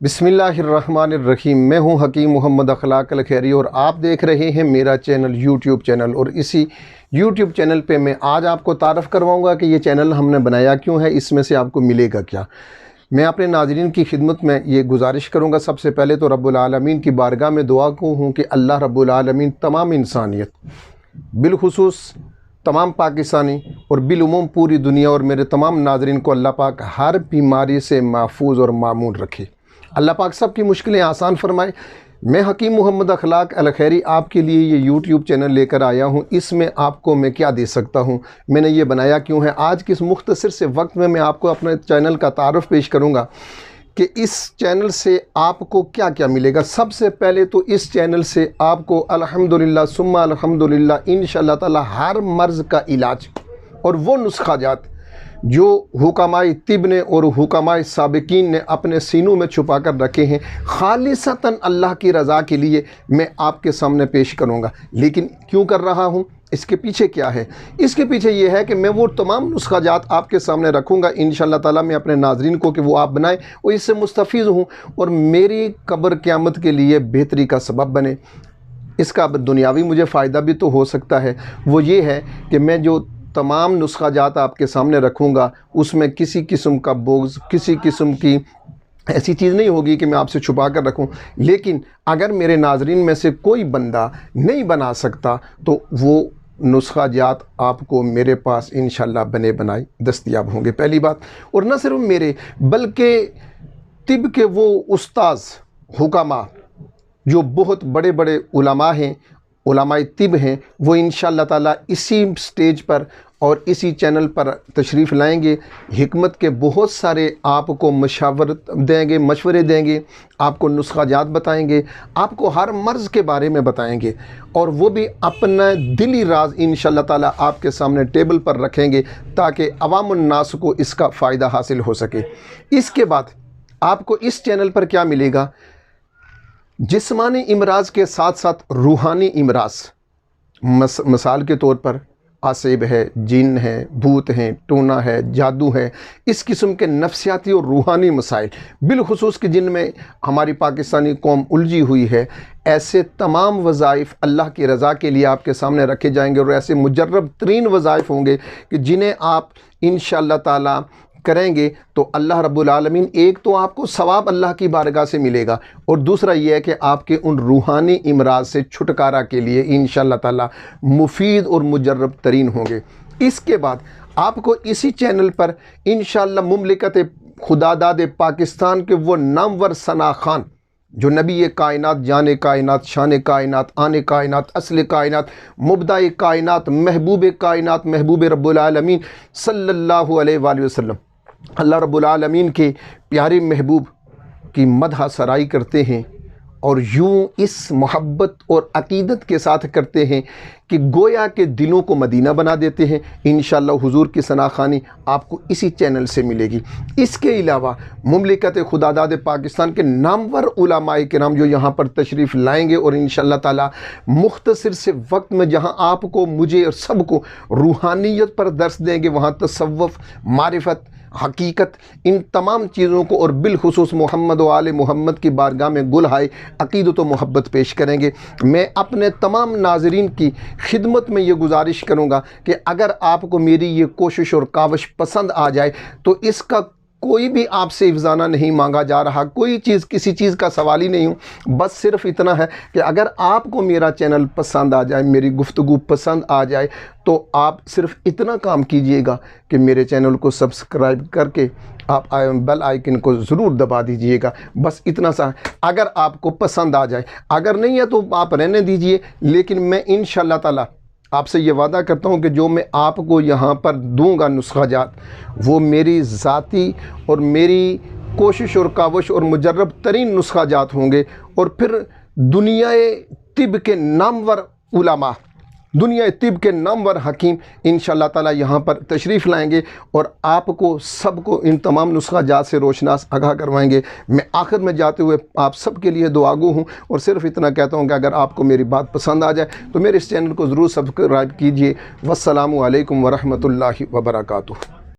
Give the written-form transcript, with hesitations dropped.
बिस्मिल्लाहिर्रहमानिर्रहीम। मैं हूं हकीम मोहम्मद अखलाक अलखैरी और आप देख रहे हैं मेरा चैनल यूट्यूब चैनल। और इसी यूट्यूब चैनल पे मैं आज आपको तारफ़ करवाऊंगा कि ये चैनल हमने बनाया क्यों है, इसमें से आपको मिलेगा क्या। मैं अपने नाज़रीन की खिदमत में ये गुजारिश करूंगा, सबसे पहले तो रब्बुल आलमीन की बारगाह में दुआ को हूँ कि अल्लाह रब्बुल आलमीन तमाम इंसानियत बिलखुसूस तमाम पाकिस्तानी और बिलुमूम पूरी दुनिया और मेरे तमाम नाज़रीन को अल्लाह पाक हर बीमारी से महफूज और मामून रखे। अल्लाह पाक सब की मुश्किलें आसान फरमाए। मैं हकीम मोहम्मद अखलाक अलखैरी आपके लिए ये यूट्यूब चैनल लेकर आया हूँ। इसमें आपको मैं क्या दे सकता हूँ, मैंने ये बनाया क्यों है, आज के इस मुख्तसर से वक्त में मैं आपको अपने चैनल का तारुफ पेश करूँगा कि इस चैनल से आपको क्या क्या मिलेगा। सबसे पहले तो इस चैनल से आपको अल्हम्दुलिल्लाह सुम्मा अल्हम्दुलिल्लाह इंशाअल्लाह ताला हर मर्ज़ का इलाज और वो नुस्खाजात जो हुकामाए तिब ने और हुकामाए साबिकीन ने अपने सीनों में छुपा कर रखे हैं, खालिसतन अल्लाह की रज़ा के लिए मैं आपके सामने पेश करूँगा। लेकिन क्यों कर रहा हूँ, इसके पीछे क्या है? इसके पीछे ये है कि मैं वो तमाम नुस्खाजात आपके सामने रखूँगा इंशाअल्लाह ताला मैं अपने नाज़रीन को कि वो आप बनाएं और इससे मुस्तफ़ीज़ हूँ और मेरी कब्र क़यामत के लिए बेहतरी का सबब बने। इसका दुनियावी मुझे फ़ायदा भी तो हो सकता है। वो ये है कि मैं जो तमाम नुस्खाजात आपके सामने रखूँगा उसमें किसी किस्म का बोझ, किसी किस्म की ऐसी चीज़ नहीं होगी कि मैं आपसे छुपा कर रखूँ। लेकिन अगर मेरे नाज़रीन में से कोई बंदा नहीं बना सकता तो वो नुस्खाजात आपको मेरे पास इंशाअल्लाह बने बनाए दस्तयाब होंगे, पहली बात। और न सिर्फ मेरे बल्कि तिब के वो उस्ताद हुकामा जो बहुत बड़े बड़े उलमा हैं, उलमाए तिब हैं, वो इंशाअल्लाह ताला इसी स्टेज पर और इसी चैनल पर तशरीफ़ लाएंगे। हिकमत के बहुत सारे आपको मशावरत देंगे, मशवरे देंगे, आपको नुस्खाजात बताएंगे, आपको हर मर्ज़ के बारे में बताएंगे और वो भी अपना दिली राज इंशाअल्लाह ताला आपके सामने टेबल पर रखेंगे ताकि अवामुन्नास को इसका फ़ायदा हासिल हो सके। इसके बाद आपको इस चैनल पर क्या मिलेगा, जिस्मानी इमराज के साथ साथ रूहानी इमराज, मिसाल के तौर पर आसेब है, जिन है, भूत हैं, टोना है, जादू है, इस किस्म के नफ्सियाती और रूहानी मसाइल बिलखुसूस कि जिनमें हमारी पाकिस्तानी कौम उलझी हुई है, ऐसे तमाम वज़ाइफ अल्लाह की रज़ा के लिए आपके सामने रखे जाएंगे और ऐसे मुजर्रब तरीन वज़ाइफ होंगे कि जिन्हें आप इंशाअल्लाह ताला करेंगे तो अल्लाह रब्बुल आलमीन एक तो आपको सवाब अल्लाह की बारगाह से मिलेगा और दूसरा ये है कि आपके उन रूहानी इमराज से छुटकारा के लिए इंशाअल्लाह ताला मुफीद और मुजर्रब तरीन होंगे। इसके बाद आपको इसी चैनल पर इंशाअल्लाह मुमलिकत खुदादाद पाकिस्तान के वो नामवर सना खान जो नबी कायनात, जाने कायनात, शान कायनात, आने कायनात, असल कायनात, मुबदा कायनात, महबूब कायनात, महबूब रब्बुल आलमीन सल्लल्लाहु अलैहि वसल्लम, अल्लाह रब्बुल आलमीन के प्यारे महबूब की मदह सराई करते हैं और यूँ इस मोहब्बत और अक़ीदत के साथ करते हैं कि गोया के दिलों को मदीना बना देते हैं। इंशाअल्लाह हुजूर की सनाखानी आपको इसी चैनल से मिलेगी। इसके अलावा मुमलिकत खुदादाद पाकिस्तान के नामवर उलमाए किराम जो यहाँ पर तशरीफ़ लाएंगे और इंशाअल्लाह ताला मुख्तसर से वक्त में जहाँ आपको, मुझे और सबको रूहानियत पर दर्स देंगे, वहाँ तसव्वुफ़, मारिफत, हकीकत, इन तमाम चीज़ों को और बिलखुसूस मोहम्मद व आले मोहम्मद की बारगाह में गुलहाय अक़ीदत व मोहब्बत पेश करेंगे। मैं अपने तमाम नाज़रीन की खिदमत में ये गुजारिश करूँगा कि अगर आपको मेरी ये कोशिश और काविश पसंद आ जाए तो इसका कोई भी आपसे इफ़्ज़ाना नहीं मांगा जा रहा, कोई चीज़, किसी चीज़ का सवाल ही नहीं हूँ। बस सिर्फ इतना है कि अगर आपको मेरा चैनल पसंद आ जाए, मेरी गुफ्तगू पसंद आ जाए तो आप सिर्फ इतना काम कीजिएगा कि मेरे चैनल को सब्सक्राइब करके आप बेल आइकन को ज़रूर दबा दीजिएगा। बस इतना सा, अगर आपको पसंद आ जाए, अगर नहीं है तो आप रहने दीजिए। लेकिन मैं इंशाअल्लाह ताला आपसे ये वादा करता हूँ कि जो मैं आपको यहाँ पर दूंगा नुस्खाजात, वो मेरी ज़ाती और मेरी कोशिश और काविश और मुजर्रब तरीन नुस्खाजात होंगे। और फिर दुनियाए तिब के नामवर उलमा, दुनिया तिब के नामवर हकीम इंशाअल्लाह ताला यहाँ पर तशरीफ़ लाएंगे और आपको सबको इन तमाम नुस्खाजात से रोशनास आगाह करवाएंगे। मैं आखिर में जाते हुए आप सब के लिए दुआगो हूँ और सिर्फ इतना कहता हूँ कि अगर आपको मेरी बात पसंद आ जाए तो मेरे इस चैनल को ज़रूर सब्सक्राइब कीजिए। वस्सलामु अलैकुम वरहमतुल्लाहि वबरकातुहू।